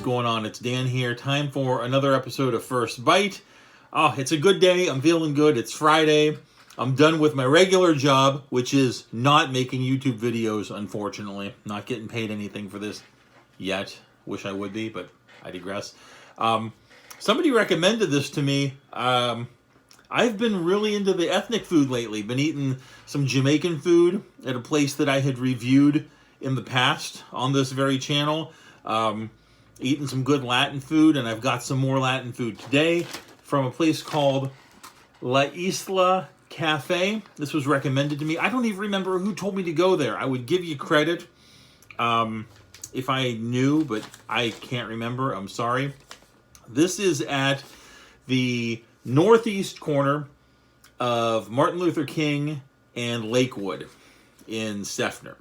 going on? It's Dan here. Time for another episode of First Bite. Oh, it's a good day. I'm feeling good. It's Friday. I'm done with my regular job, which is not making YouTube videos, unfortunately. Not getting paid anything for this yet. Wish I would be, but I digress. Somebody recommended this to me. I've been really into the ethnic food lately. Been eating some Jamaican food at a place that I had reviewed in the past on this very channel. Eating some good Latin food, and I've got some more Latin food today from a place called Isla Cafe. This was recommended to me. I don't even remember who told me to go there. I would give you credit if I knew, but I can't remember. I'm sorry. This is at the northeast corner of Martin Luther King and Lakewood in Seffner.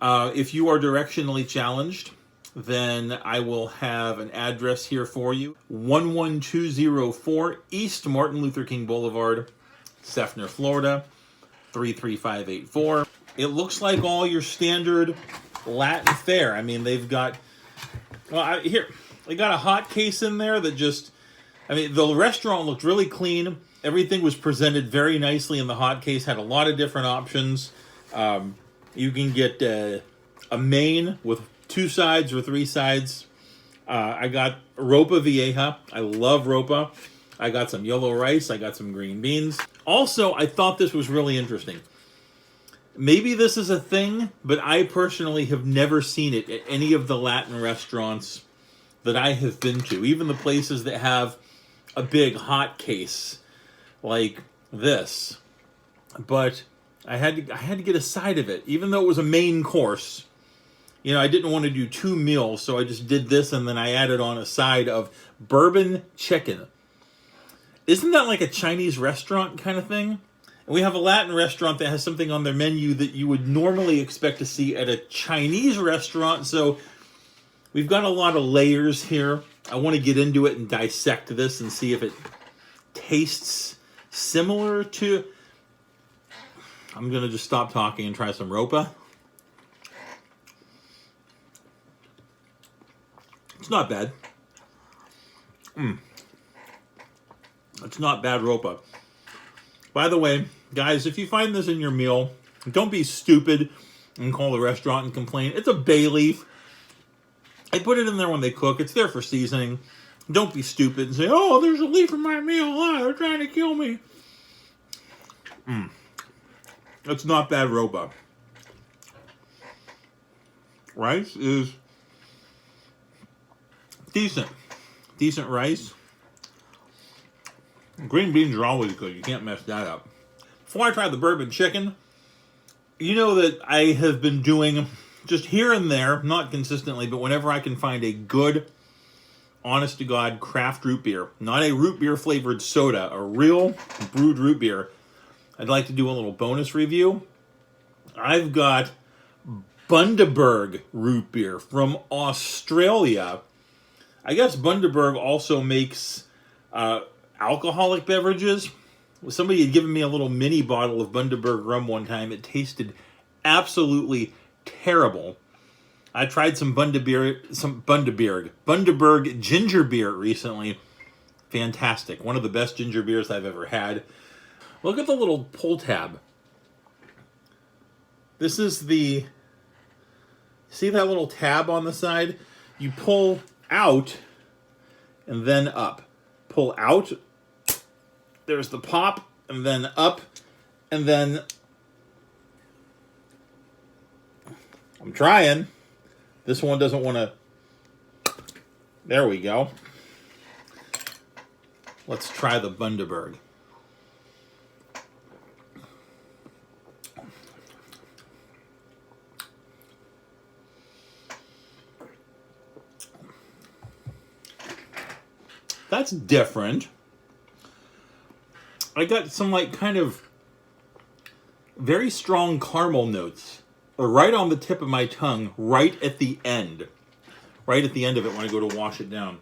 If you are directionally challenged, then I will have an address here for you. 11204 East Martin Luther King Boulevard, Seffner, Florida, 33584. It looks like all your standard Latin fare. I mean, they've got, well, they got a hot case in there that just, I mean, the restaurant looked really clean. Everything was presented very nicely in the hot case, had a lot of different options. You can get a main with 2 sides or 3 sides. I got ropa vieja. I love ropa. I got some yellow rice. I got some green beans. Also, I thought this was really interesting. Maybe this is a thing, but I personally have never seen it at any of the Latin restaurants that I have been to. Even the places that have a big hot case like this. But I had to get a side of it, even though it was a main course. You know, I didn't want to do 2 meals, so I just did this, and then I added on a side of bourbon chicken. Isn't that like a Chinese restaurant kind of thing? And we have a Latin restaurant that has something on their menu that you would normally expect to see at a Chinese restaurant, so we've got a lot of layers here. I want to get into it and dissect this and see if it tastes similar to... I'm going to just stop talking and try some ropa. It's not bad. It's not bad ropa. By the way, guys, if you find this in your meal, don't be stupid and call the restaurant and complain. It's a bay leaf. I put it in there when they cook. It's there for seasoning. Don't be stupid and say, oh, there's a leaf in my meal. Oh, they're trying to kill me. It's not bad ropa. Rice is decent. Decent rice. Green beans are always good. You can't mess that up. Before I try the bourbon chicken, you know that I have been doing just here and there, not consistently, but whenever I can find a good, honest-to-God craft root beer, not a root beer flavored soda, a real brewed root beer, I'd like to do a little bonus review. I've got Bundaberg root beer from Australia. I guess Bundaberg also makes alcoholic beverages. Somebody had given me a little mini bottle of Bundaberg rum one time. It tasted absolutely terrible. I tried some Bundaberg ginger beer recently. Fantastic. One of the best ginger beers I've ever had. Look at the little pull tab. This is the... See that little tab on the side? You pull out and then up. Pull out. There's the pop, and then up, and then... I'm trying. This one doesn't want to... There we go. Let's try the Bundaberg. That's different. I got some like kind of very strong caramel notes right on the tip of my tongue, right at the end. Right at the end of it when I go to wash it down.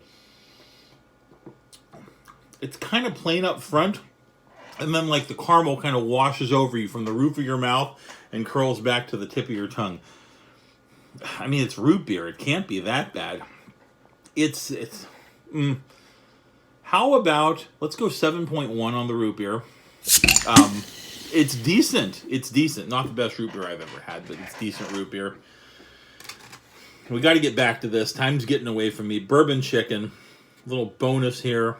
It's kind of plain up front, and then like the caramel kind of washes over you from the roof of your mouth and curls back to the tip of your tongue. I mean, it's root beer. It can't be that bad. It's how about let's go 7.1 on the root beer. It's decent. It's decent. Not the best root beer I've ever had, but it's decent root beer. We got to get back to this. Time's getting away from me. Bourbon chicken. Little bonus here.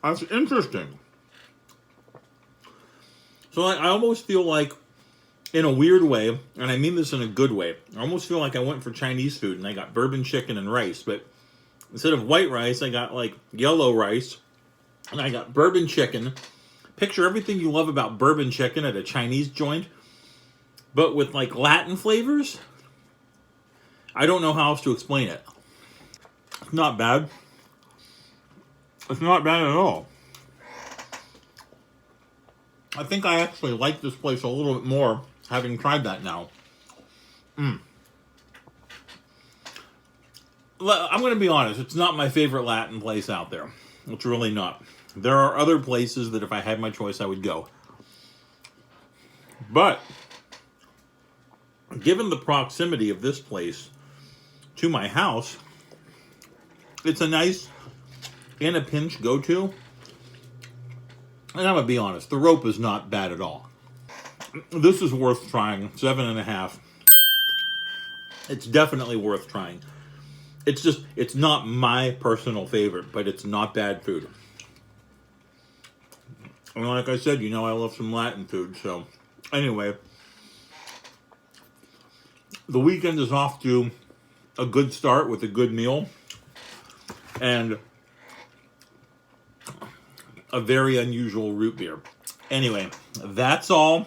That's interesting. So I almost feel like, in a weird way, and I mean this in a good way, I almost feel like I went for Chinese food and I got bourbon chicken and rice, but instead of white rice, I got like yellow rice, and I got bourbon chicken. Picture everything you love about bourbon chicken at a Chinese joint, but with like Latin flavors. I don't know how else to explain it. It's not bad. It's not bad at all. I think I actually like this place a little bit more, having tried that now. I'm going to be honest, it's not my favorite Latin place out there. It's really not. There are other places that if I had my choice, I would go. But, given the proximity of this place to my house, it's a nice, in a pinch, go-to. And I'm going to be honest, the rope is not bad at all. This is worth trying. 7.5. It's definitely worth trying. It's not my personal favorite, but it's not bad food. And like I said, I love some Latin food. So, anyway, the weekend is off to a good start with a good meal. And a very unusual root beer. Anyway, that's all.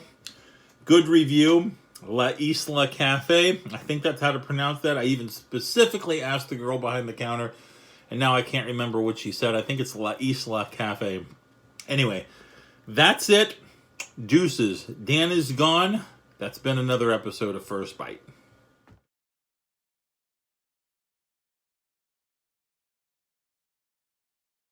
Good review. La Isla Cafe. I think that's how to pronounce that. I even specifically asked the girl behind the counter, and now I can't remember what she said. I think it's La Isla Cafe. Anyway, that's it. Deuces. Dan is gone. That's been another episode of First Bite.